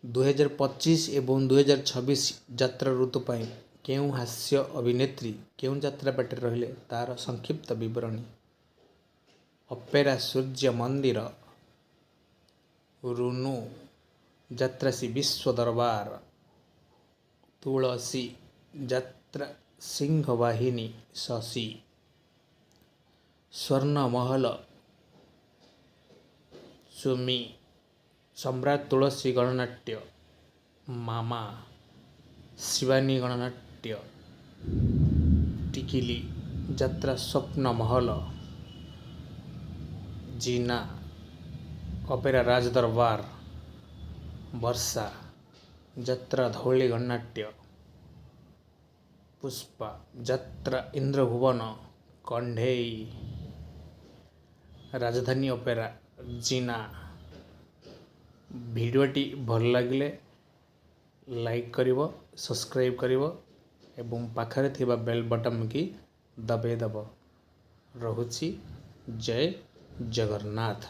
2025 ଏବଂ 2026 ଯାତ୍ରା ଋତୁ ପାଇଁ କେଉଁ ହାସ୍ୟ ଅଭିନେତ୍ରୀ କେଉଁ ଯାତ୍ରାପାର୍ଟିରେ ରହିଲେ ତାର ସଂକ୍ଷିପ୍ତ ବିବରଣୀ। ଅପେରା ସୂର୍ଯ୍ୟ ମନ୍ଦିର, ରୁନୁ ଯାତ୍ରାସି ବିଶ୍ୱ ଦରବାର, ତୁଳସୀ ଯାତ୍ରା ସିଂହ ବାହିନୀ ଶଶୀ, ସ୍ୱର୍ଣ୍ଣମହଲ ସୁମି, ସମ୍ରାଟ ତୁଳସୀ ଗଣନାଟ୍ୟ ମାମା, ଶିବାନୀ ଗଣନାଟ୍ୟ ଟିକିଲି ଯାତ୍ରା ସ୍ୱପ୍ନ ମହଲ, ଜିନା ଅପେରା ରାଜ ଦରବାର, ବର୍ଷା ଯାତ୍ରା ଧଉଳି ଗଣନାଟ୍ୟ, ପୁଷ୍ପା ଯାତ୍ରା ଇନ୍ଦ୍ରଭୁବନ କଣ୍ଢେଇ, ରାଜଧାନୀ ଅପେରା ଜିନା। ଭିଡ଼ିଓଟି ଭଲ ଲାଗିଲେ ଲାଇକ୍ କରିବ, ସବସ୍କ୍ରାଇବ୍ କରିବ ଏବଂ ପାଖରେ ଥିବା ବେଲ୍ ବଟନ୍କି ଦବାଇ ଦେବ। ରହୁଛି। ଜୟ ଜଗନ୍ନାଥ।